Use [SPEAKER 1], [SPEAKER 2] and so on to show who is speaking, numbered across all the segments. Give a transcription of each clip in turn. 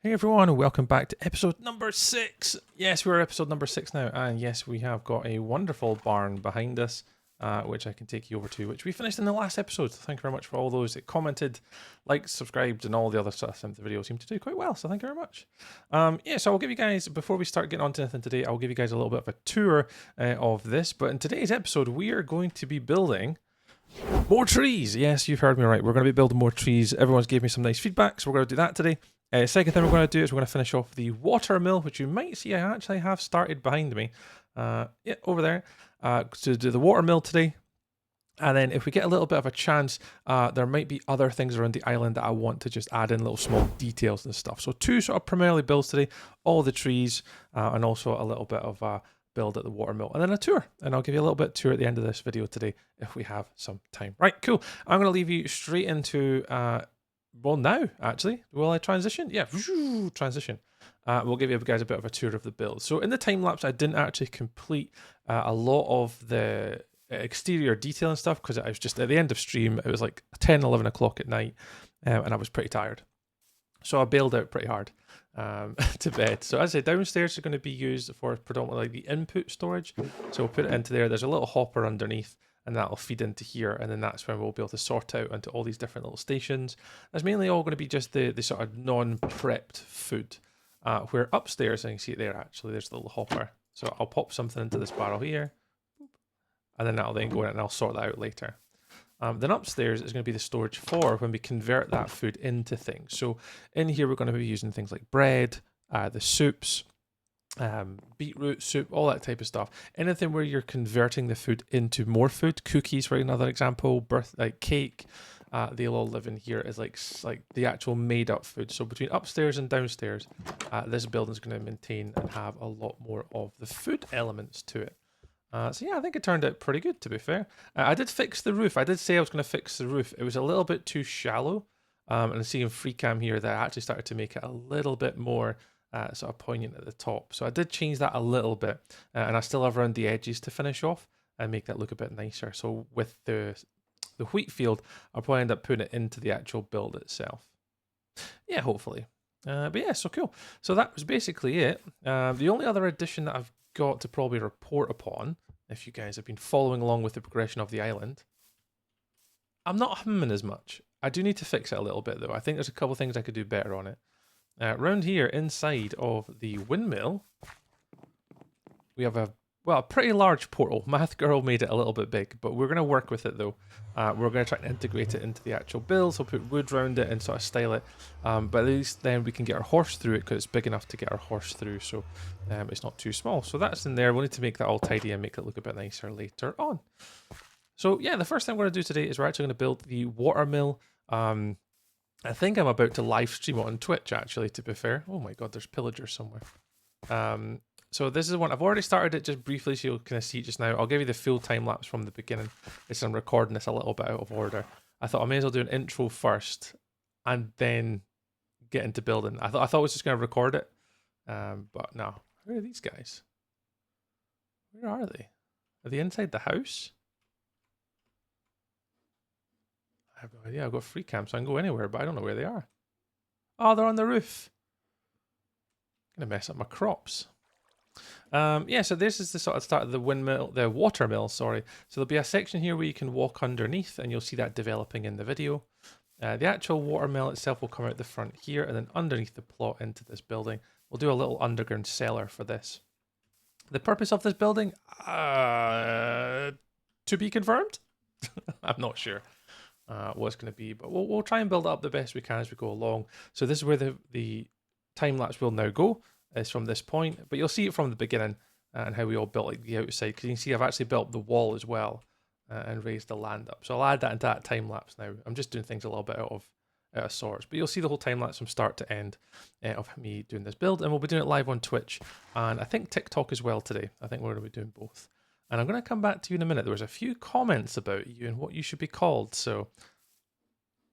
[SPEAKER 1] Hey everyone, and welcome back to episode number 6. Yes, we're episode number 6 now, and yes, we have got a wonderful barn behind us, which I can take you over to, which we finished in the last episode. So thank you very much for all those that commented, liked, subscribed, and all the other stuff. And the video seemed to do quite well, so thank you very much. So I'll give you guys, before we start getting on to anything today, I'll give you guys a little bit of a tour of this. But in today's episode, we are going to be building more trees. Yes, you've heard me right. We're going to be building more trees. Everyone's gave me some nice feedback, so we're going to do that today. Second thing we're going to do is we're going to finish off the watermill, which you might see I actually have started behind me. Yeah, over there. To do the watermill today. And then if we get a little bit of a chance, there might be other things around the island that I want to just add in little small details and stuff. So 2 sort of primarily builds today, all the trees, and also a little bit of build at the watermill, and then a tour. And I'll give you a little bit of tour at the end of this video today if we have some time. Right, cool. I'm going to leave you straight into... well, now, actually, will I transition? Yeah, transition. We'll give you guys a bit of a tour of the build. So in the time lapse, I didn't actually complete a lot of the exterior detail and stuff because I was just at the end of stream. It was like 10, 11 o'clock at night, and I was pretty tired. So I bailed out pretty hard to bed. So as I say, downstairs is going to be used for predominantly like the input storage. So we'll put it into there. There's a little hopper underneath, and that'll feed into here, and then that's when we'll be able to sort out into all these different little stations. That's mainly all going to be just the sort of non-prepped food. Where upstairs, and you can see it there actually, there's the little hopper. So I'll pop something into this barrel here, and then that'll then go in and I'll sort that out later. Then upstairs is going to be the storage for when we convert that food into things. So in here we're going to be using things like bread, the soups, beetroot soup, all that type of stuff. Anything where you're converting the food into more food. Cookies, for another example, like cake, they'll all live in here as like the actual made up food. So between upstairs and downstairs, this building is going to maintain and have a lot more of the food elements to it. So yeah, I think it turned out pretty good, to be fair. I did fix the roof. I did say I was going to fix the roof. It was a little bit too shallow. And I see in free cam here that I actually started to make it a little bit more sort of poignant at the top. So I did change that a little bit. And I still have around the edges to finish off and make that look a bit nicer. So with the wheat field, I'll probably end up putting it into the actual build itself. Yeah, hopefully. But yeah, so cool. So that was basically it. The only other addition that I've got to probably report upon, if you guys have been following along with the progression of the island, I'm not humming as much. I do need to fix it a little bit though. I think there's a couple of things I could do better on it. Around here, inside of the windmill, we have a pretty large portal. Math Girl made it a little bit big, but we're going to work with it though. We're going to try and integrate it into the actual build, so put wood around it and sort of style it. But at least then we can get our horse through it because it's big enough to get our horse through, so it's not too small. So that's in there. We'll need to make that all tidy and make it look a bit nicer later on. So yeah, the first thing we're going to do today is we're actually going to build the watermill. I think I'm about to live stream it on Twitch, actually, to be fair. Oh my god, there's pillagers somewhere. So this is one, I've already started it just briefly so you'll kind of see it just now. I'll give you the full time lapse from the beginning. I'm recording this a little bit out of order. I thought I may as well do an intro first and then get into building. I thought I was just going to record it, but no. Where are these guys? Where are they? Are they inside the house? I have no idea. I've got free cam, so I can go anywhere, but I don't know where they are. Oh, they're on the roof. I'm going to mess up my crops. Yeah, so this is the sort of start of the watermill, sorry. So there'll be a section here where you can walk underneath and you'll see that developing in the video. The actual watermill itself will come out the front here and then underneath the plot into this building. We'll do a little underground cellar for this. The purpose of this building? To be confirmed? I'm not sure what it's going to be, but we'll try and build it up the best we can as we go along. So this is where the time lapse will now go. Is from this point, but you'll see it from the beginning and how we all built like the outside, because you can see I've actually built the wall as well and raised the land up. So I'll add that into that time lapse now. I'm just doing things a little bit out of sorts, but you'll see the whole time lapse from start to end of me doing this build, and we'll be doing it live on Twitch and I think TikTok as well today. I think we're going to be doing both, and I'm going to come back to you in a minute. There was a few comments about you and what you should be called, so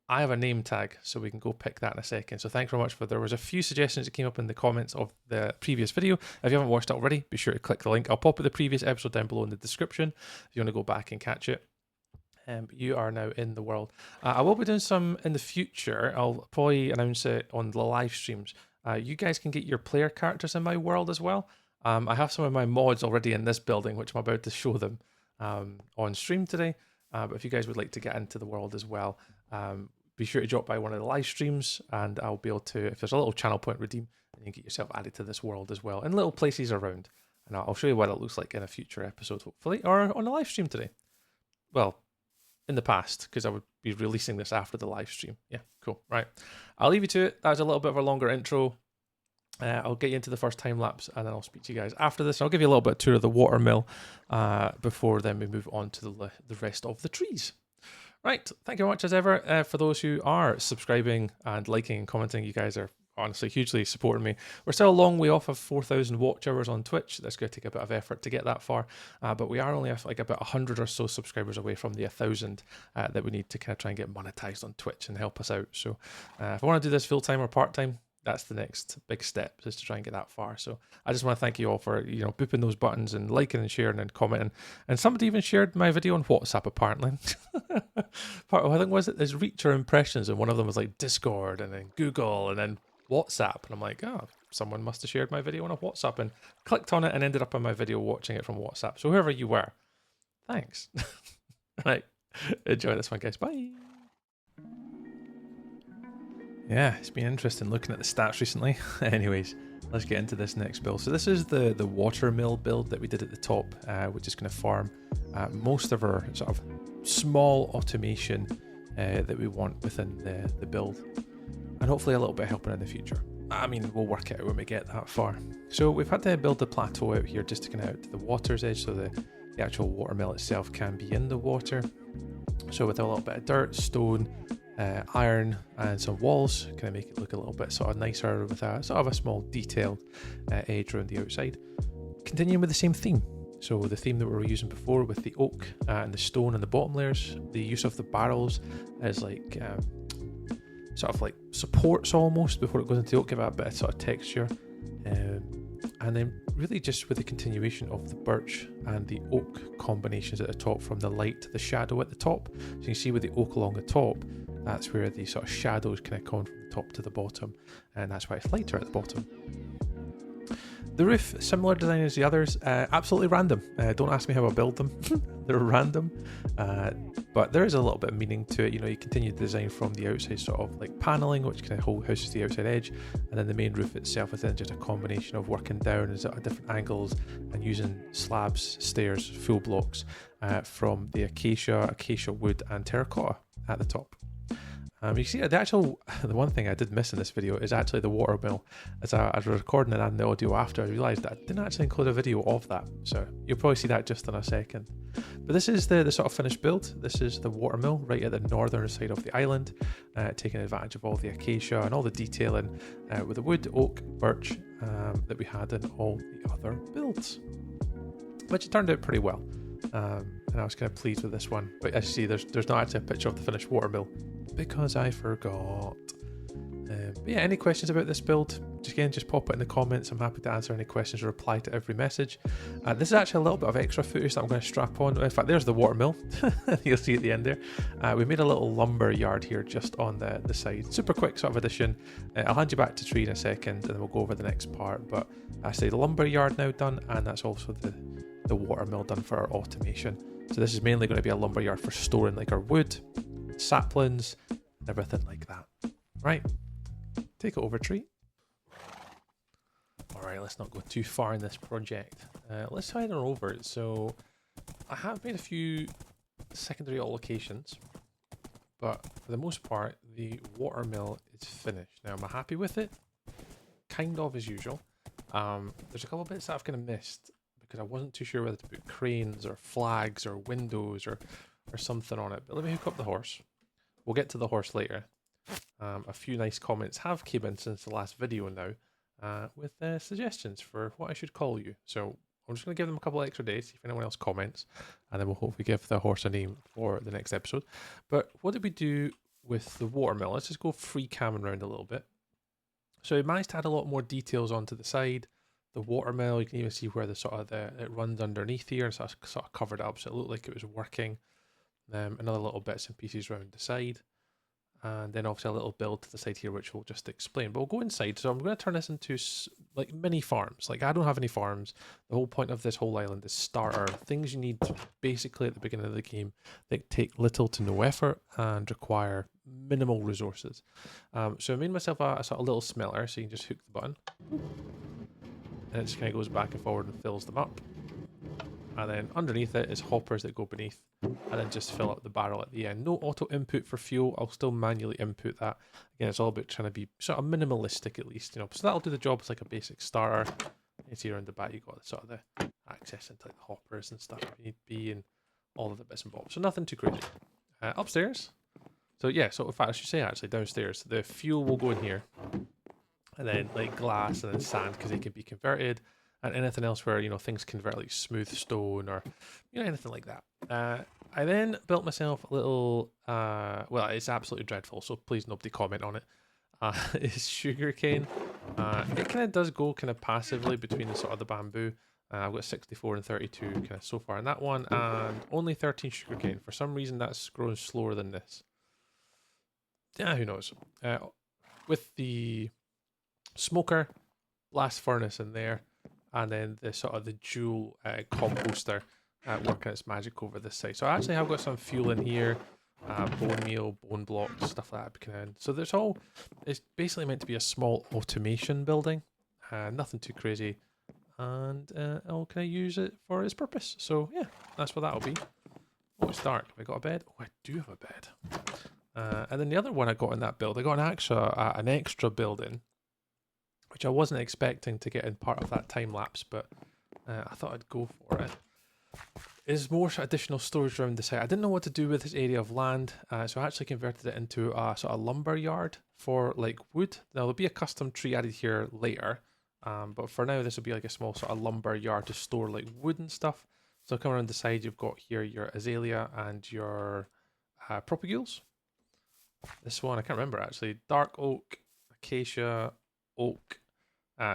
[SPEAKER 1] I have a name tag, so we can go pick that in a second. So thanks very much there was a few suggestions that came up in the comments of the previous video. If you haven't watched it already, be sure to click the link. I'll pop the previous episode down below in the description if you want to go back and catch it. You are now in the world. I will be doing some in the future. I'll probably announce it on the live streams. You guys can get your player characters in my world as well. I have some of my mods already in this building, which I'm about to show them on stream today. But if you guys would like to get into the world as well, be sure to drop by one of the live streams, and I'll be able to, if there's a little channel point redeem, and you can get yourself added to this world as well, and little places around. And I'll show you what it looks like in a future episode, hopefully, or on a live stream today. Well, in the past, because I would be releasing this after the live stream. Yeah, cool. Right. I'll leave you to it. That was a little bit of a longer intro. I'll get you into the first time lapse, and then I'll speak to you guys after this. I'll give you a little bit of tour of the watermill before then we move on to the rest of the trees. Right. Thank you very much as ever. For those who are subscribing and liking and commenting, you guys are honestly hugely supporting me. We're still a long way off of 4,000 watch hours on Twitch. That's going to take a bit of effort to get that far, but we are only like about 100 or so subscribers away from the 1,000 that we need to kind of try and get monetized on Twitch and help us out. So if I want to do this full-time or part-time, that's the next big step, is to try and get that far. So I just want to thank you all for, booping those buttons and liking and sharing and commenting. And somebody even shared my video on WhatsApp, apparently. Part of, I think, was it, is reach or impressions, and one of them was like Discord and then Google and then WhatsApp. And I'm like, oh, someone must have shared my video on a WhatsApp, and clicked on it and ended up on my video watching it from WhatsApp. So whoever you were, thanks. Right, enjoy this one, guys. Bye. Yeah, it's been interesting looking at the stats recently. Anyways, let's get into this next build. So this is the watermill build that we did at the top, which is going to farm most of our sort of small automation that we want within the build, and hopefully a little bit of helping in the future. I mean, we'll work it out when we get that far. So we've had to build the plateau out here just to kind of out to the water's edge, so the actual watermill itself can be in the water. So with a little bit of dirt, stone, iron and some walls, kind of make it look a little bit sort of nicer with a sort of a small detailed edge around the outside. Continuing with the same theme. So the theme that we were using before with the oak and the stone and the bottom layers, the use of the barrels as like sort of like supports almost before it goes into the oak, give it a bit of sort of texture. And then really just with the continuation of the birch and the oak combinations at the top, from the light to the shadow at the top. So you can see with the oak along the top, that's where the sort of shadows kind of come from the top to the bottom, and that's why it's lighter at the bottom. The roof, similar design as the others, absolutely random. Don't ask me how I build them. They're random, but there is a little bit of meaning to it. You continue the design from the outside, sort of like paneling, which kind of houses the outside edge, and then the main roof itself is then just a combination of working down at different angles and using slabs, stairs, full blocks from the acacia wood and terracotta at the top. You see the one thing I did miss in this video is actually the watermill. As I was recording and adding the audio after, I realised that I didn't actually include a video of that. So you'll probably see that just in a second. But this is the sort of finished build. This is the watermill right at the northern side of the island, taking advantage of all the acacia and all the detailing with the wood, oak, birch that we had in all the other builds, which turned out pretty well. And I was kind of pleased with this one. But as you see, there's not actually a picture of the finished watermill because I forgot. But yeah, any questions about this build, just pop it in the comments. I'm happy to answer any questions or reply to every message. This is actually a little bit of extra footage that I'm going to strap on. In fact, there's the watermill. You'll see at the end there. We made a little lumber yard here just on the side. Super quick sort of addition. I'll hand you back to Tree in a second and then we'll go over the next part. But I say the lumber yard now done, and that's also the watermill done for our automation. So this is mainly going to be a lumber yard for storing like our wood, saplings, and everything like that. Right, take it over, Tree. Alright, let's not go too far in this project. Let's head on over. So I have made a few secondary allocations, but for the most part the watermill is finished. Now, am I happy with it? Kind of, as usual. There's a couple of bits that I've kind of missed, because I wasn't too sure whether to put cranes or flags or windows or something on it. But let me hook up the horse. We'll get to the horse later. A few nice comments have came in since the last video now with suggestions for what I should call you. So I'm just going to give them a couple of extra days, see if anyone else comments, and then we'll hopefully give the horse a name for the next episode. But what did we do with the watermill? Let's just go free camming around a little bit. So we managed to add a lot more details onto the side. The watermill, you can even see where it runs underneath here, so I sort of covered it up so it looked like it was working. Another little bits and pieces around the side. And then obviously a little build to the side here, which we'll just explain. But we'll go inside. So I'm going to turn this into like mini farms. Like I don't have any farms. The whole point of this whole island is starter. Things you need basically at the beginning of the game that take little to no effort and require minimal resources. So I made myself a sort of little smelter, so you can just hook the button. And it just kind of goes back and forward and fills them up. And then underneath it is hoppers that go beneath, and then just fill up the barrel at the end. No auto input for fuel. I'll still manually input that. Again, it's all about trying to be sort of minimalistic at least, you know. So that'll do the job as like a basic starter. You see around the back, you got sort of the access into like the hoppers and stuff if you need be, and all of the bits and bobs. So nothing too crazy. Upstairs. So yeah, so in fact I should say actually downstairs, the fuel will go in here, and then like glass and then sand because they can be converted. And anything else where, you know, things convert like smooth stone or, you know, anything like that. I then built myself a little, well, it's absolutely dreadful, so please nobody comment on it. It's sugarcane. It kind of does go kind of passively between the sort of the bamboo. I've got 64 and 32 kind of so far in that one, and only 13 sugarcane. For some reason, that's growing slower than this. Yeah, who knows? With the smoker, blast furnace in there, and then the sort of the dual composter working its magic over this side. So I actually have got some fuel in here, bone meal, bone blocks, stuff like that. So there's all, it's basically meant to be a small automation building, nothing too crazy, and I'll kind of use it for its purpose. So yeah, that's what that'll be. Oh, it's dark. Have I got a bed? Oh, I do have a bed. And then the other one I got in that build, I got an extra building, which I wasn't expecting to get in part of that time lapse, but I thought I'd go for it. Is more additional storage around the site. I didn't know what to do with this area of land, so I actually converted it into a sort of lumber yard for like wood. Now there'll be a custom tree added here later, but for now this will be like a small sort of lumber yard to store like wood and stuff. So come around the side, you've got here your azalea and your propagules. This one I can't remember actually. Dark oak, acacia, oak,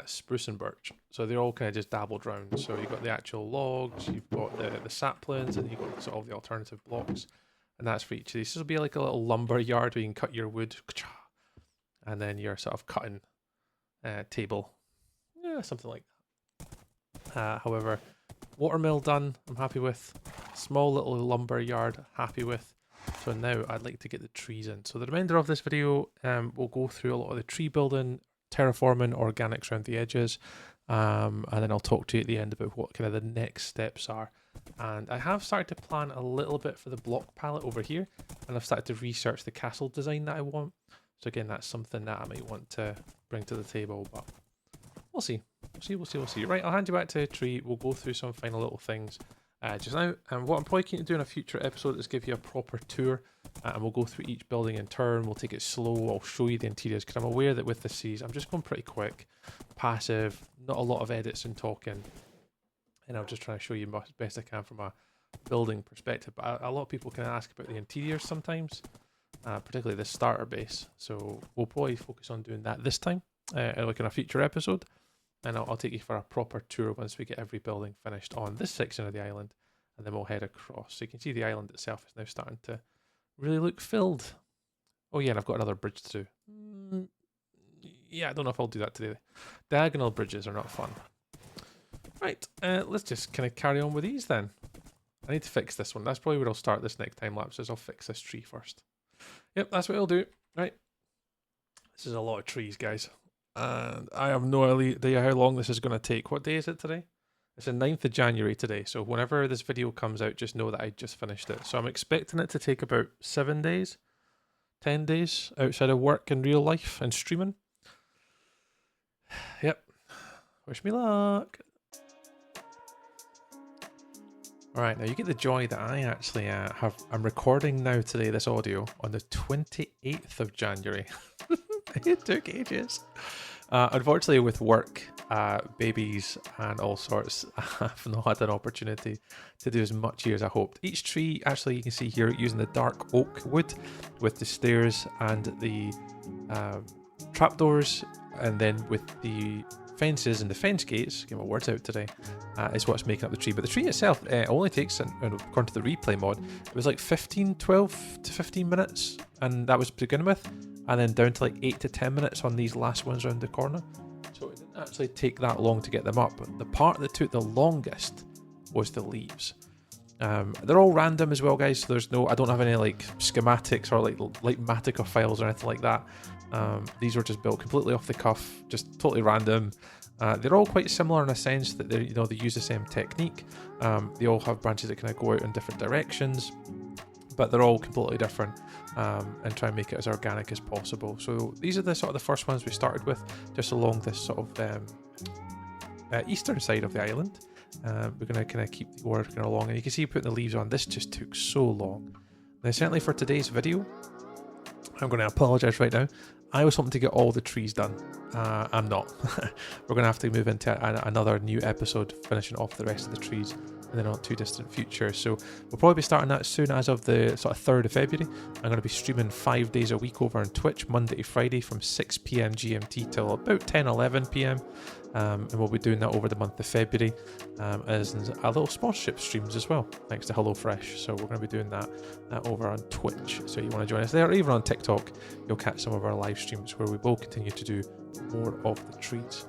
[SPEAKER 1] spruce and birch. So they're all kind of just dabbled around. So you've got the actual logs, you've got the saplings, and you've got sort of the alternative blocks. And that's for each of these. So this will be like a little lumber yard where you can cut your wood. And then your sort of cutting table. Yeah, something like that. However, watermill done, I'm happy with. Small little lumber yard, happy with. So now I'd like to get the trees in. So the remainder of this video, we'll go through a lot of the tree building, terraforming, organics around the edges, and then I'll talk to you at the end about what kind of the next steps are. And I have started to plan a little bit for the block palette over here, and I've started to research the castle design that I want. So again, that's something that I might want to bring to the table, but we'll see. We'll see. Right, I'll hand you back to a tree. We'll go through some final little things just now. And what I'm probably keen to do in a future episode is give you a proper tour, and we'll go through each building in turn. We'll take it slow. I'll show you the interiors because I'm aware that with the seas, I'm just going pretty quick, passive, not a lot of edits and talking, and I'll just try to show you as best I can from a building perspective. But a lot of people can ask about the interiors sometimes, particularly the starter base. So we'll probably focus on doing that this time, like in a future episode. And I'll take you for a proper tour once we get every building finished on this section of the island, and then we'll head across. So you can see the island itself is now starting to really look filled. Oh yeah, and I've got another bridge to do. Yeah, I don't know if I'll do that today. Diagonal bridges are not fun. Right, let's just kind of carry on with these then. I need to fix this one. That's probably where I'll start this next time lapse, is I'll fix this tree first. Yep, that's what I'll do. Right. This is a lot of trees, guys. And I have no idea how long this is going to take. What day is it today? It's the 9th of January today. So whenever this video comes out, just know that I just finished it. So I'm expecting it to take about 7 days, 10 days outside of work in real life and streaming. Yep. Wish me luck. Alright, now you get the joy that I actually I'm recording now today, this audio, on the 28th of January. It took ages. Unfortunately, with work, babies, and all sorts, I've not had an opportunity to do as much here as I hoped. Each tree, actually, you can see here, using the dark oak wood with the stairs and the trapdoors, and then with the fences and the fence gates, get my words out today, is what's making up the tree. But the tree itself only takes, according to the replay mod, it was like 12 to 15 minutes and that was to begin with, and then down to like 8 to 10 minutes on these last ones around the corner. So it didn't actually take that long to get them up. The part that took the longest was the leaves. They're all random as well, guys, so there's no, I don't have any like schematics or like Matica files or anything like that. These were just built completely off the cuff, just totally random. They're all quite similar in a sense that they use the same technique. They all have branches that kind of go out in different directions, but they're all completely different, and try and make it as organic as possible. So these are the sort of the first ones we started with, just along this sort of eastern side of the island. We're going to kind of keep working along, and you can see putting the leaves on. This just took so long. Now, certainly for today's video, I'm going to apologise right now. I was hoping to get all the trees done. I'm not. We're going to have to move into another new episode, finishing off the rest of the trees in the not too distant future. So we'll probably be starting that soon, as of the sort of 3rd of February. I'm going to be streaming 5 days a week over on Twitch, Monday to Friday from 6 PM GMT till about 10, 11 PM. And we'll be doing that over the month of February, as a little sponsorship streams as well, thanks to HelloFresh. So we're going to be doing that over on Twitch. So you want to join us there, or even on TikTok, you'll catch some of our live streams where we will continue to do more of the trees.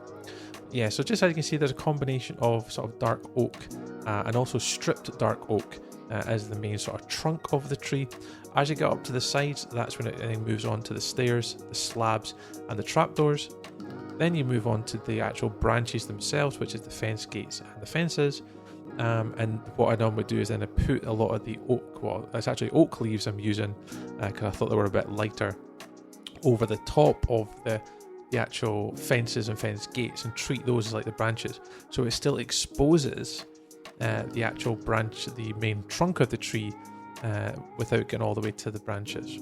[SPEAKER 1] Yeah, so just as you can see, there's a combination of sort of dark oak and also stripped dark oak as the main sort of trunk of the tree. As you get up to the sides, that's when it moves on to the stairs, the slabs, and the trapdoors. Then you move on to the actual branches themselves, which is the fence gates and the fences. And what I normally do is then I put a lot of the oak, well, it's actually oak leaves I'm using, because I thought they were a bit lighter, over the top of the actual fences and fence gates, and treat those as like the branches. So it still exposes the actual branch, the main trunk of the tree, without getting all the way to the branches.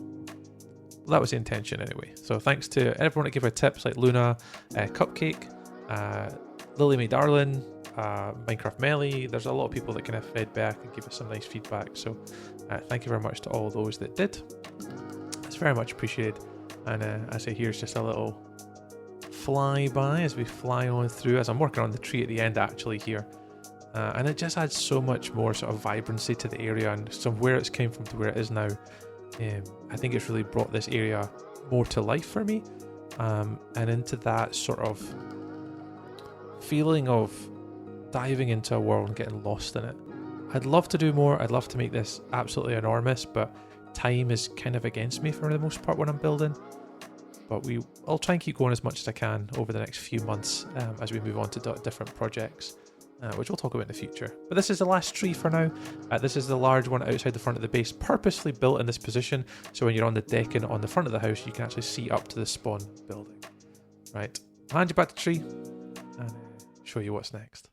[SPEAKER 1] Well, that was the intention anyway. So thanks to everyone that gave our tips, like Luna, Cupcake, Lily Mae Darlin, Minecraft Melly. There's a lot of people that kind of fed back and gave us some nice feedback. So thank you very much to all those that did. It's very much appreciated. And I say here's just a little flyby as we fly on through, as I'm working on the tree at the end actually here. And it just adds so much more sort of vibrancy to the area, and from where it's came from to where it is now. I think it's really brought this area more to life for me, and into that sort of feeling of diving into a world and getting lost in it. I'd love to do more. I'd love to make this absolutely enormous, but time is kind of against me for the most part when I'm building. But I'll try and keep going as much as I can over the next few months, as we move on to different projects, which we'll talk about in the future. But this is the last tree for now. This is the large one outside the front of the base, purposely built in this position, so when you're on the deck and on the front of the house, you can actually see up to the spawn building. Right, I'll hand you back to the tree and show you what's next.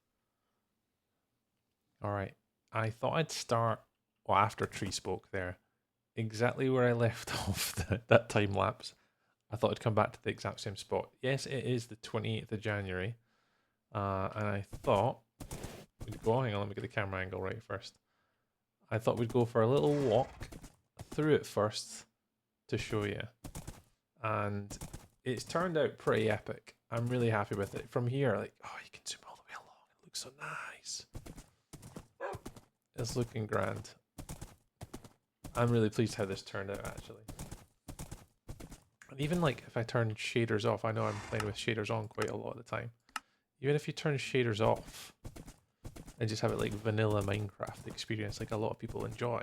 [SPEAKER 1] Alright, I thought I'd start, well, after Tree spoke there, exactly where I left off that time lapse. I thought I'd come back to the exact same spot. Yes, it is the 28th of January, and I thought we'd go, hang on, let me get the camera angle right first. I thought we'd go for a little walk through it first to show you. And it's turned out pretty epic. I'm really happy with it. From here, like, oh, you can zoom all the way along. It looks so nice. It's looking grand. I'm really pleased how this turned out, actually. And even like if I turn shaders off, I know I'm playing with shaders on quite a lot of the time. Even if you turn shaders off and just have it like vanilla Minecraft experience like a lot of people enjoy,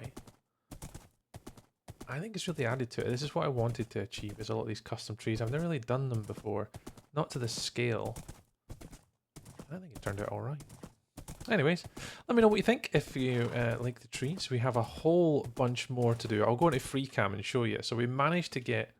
[SPEAKER 1] I think it's really added to it. This is what I wanted to achieve, is a lot of these custom trees. I've never really done them before, not to this scale. I think it turned out alright. Anyways, let me know what you think if you like the trees. We have a whole bunch more to do. I'll go into free cam and show you. So we managed to get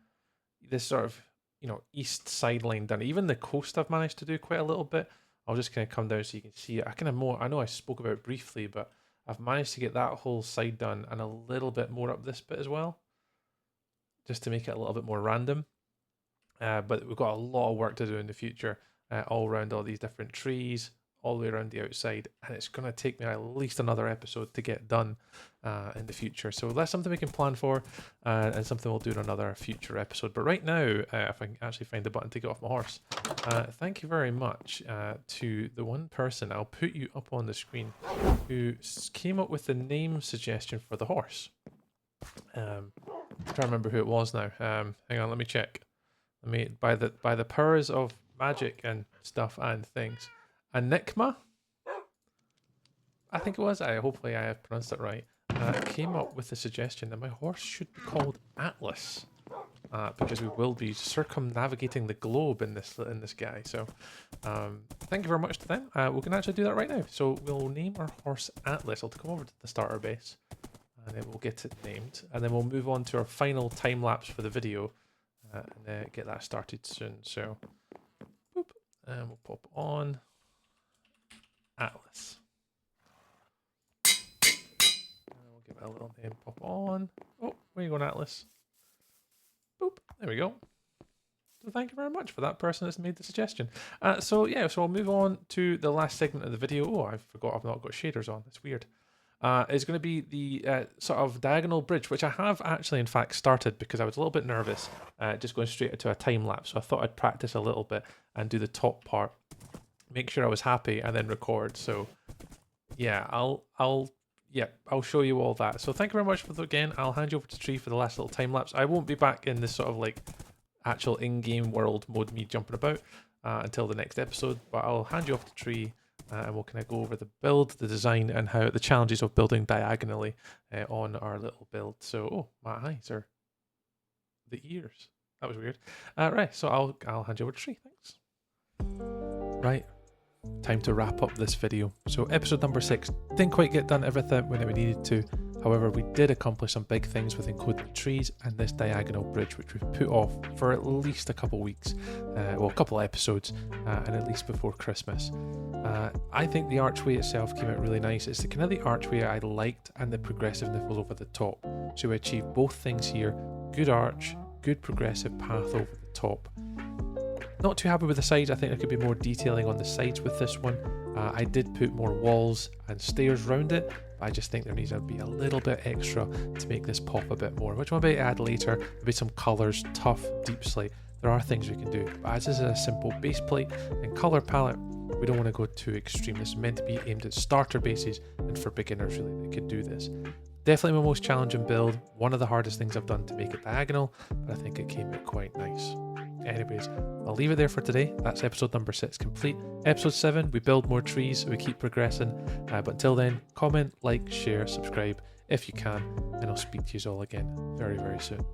[SPEAKER 1] this sort of, you know, east sideline done. Even the coast I've managed to do quite a little bit. I'll just kind of come down so you can see it. I know I spoke about it briefly, but I've managed to get that whole side done and a little bit more up this bit as well, just to make it a little bit more random. But we've got a lot of work to do in the future, all around all these different trees, all the way around the outside, and it's going to take me at least another episode to get done in the future. So that's something we can plan for, and something we'll do in another future episode. But right now, if I can actually find the button to get off my horse, thank you very much to the one person, I'll put you up on the screen, who came up with the name suggestion for the horse. I'm trying to remember who it was now. Hang on, let me check. By the powers of magic and stuff and things. Enigma? I think it was. Hopefully I have pronounced it right. Came up with the suggestion that my horse should be called Atlas. Because we will be circumnavigating the globe in this guy. So thank you very much to them. We can actually do that right now. So we'll name our horse Atlas. I'll come over to the starter base and then we'll get it named. And then we'll move on to our final time lapse for the video and get that started soon. So boop, and we'll pop on Atlas. And we'll give it a little name. Pop on. Oh, where you going, Atlas? Boop, there we go. So thank you very much for that person that's made the suggestion. So I'll move on to the last segment of the video. Oh, I forgot I've not got shaders on. That's weird. It's going to be the sort of diagonal bridge, which I have actually in fact started because I was a little bit nervous just going straight into a time lapse. So I thought I'd practice a little bit and do the top part, make sure I was happy and then record. So yeah, I'll show you all that. So thank you very much for that again. I'll hand you over to Tree for the last little time lapse. I won't be back in this sort of like actual in-game world mode, me jumping about until the next episode. But I'll hand you off to Tree and we'll kind of go over the build, the design, and how the challenges of building diagonally on our little build. So, oh, my eyes are the ears. That was weird. Right, so I'll hand you over to Tree. Thanks. Right. Time to wrap up this video. So episode number 6 didn't quite get done everything when we needed to. However, we did accomplish some big things with including the trees and this diagonal bridge, which we've put off for at least a couple weeks, a couple episodes, and at least before Christmas. I think the archway itself came out really nice. It's the kind of the archway I liked, and the progressiveness was over the top. So we achieved both things here: good arch, good progressive path over the top. Not too happy with the sides. I think there could be more detailing on the sides with this one. I did put more walls and stairs around it, but I just think there needs to be a little bit extra to make this pop a bit more, which we'll maybe add later. Maybe some colours, tough, deep slate. There are things we can do, but as this is a simple base plate and colour palette, we don't want to go too extreme. This is meant to be aimed at starter bases and for beginners really that could do this. Definitely my most challenging build, one of the hardest things I've done to make it diagonal, but I think it came out quite nice. Anyways, I'll leave it there for today. That's episode number 6 complete. Episode 7, we build more trees, we keep progressing. But until then, comment, like, share, subscribe if you can, and I'll speak to you all again very, very soon.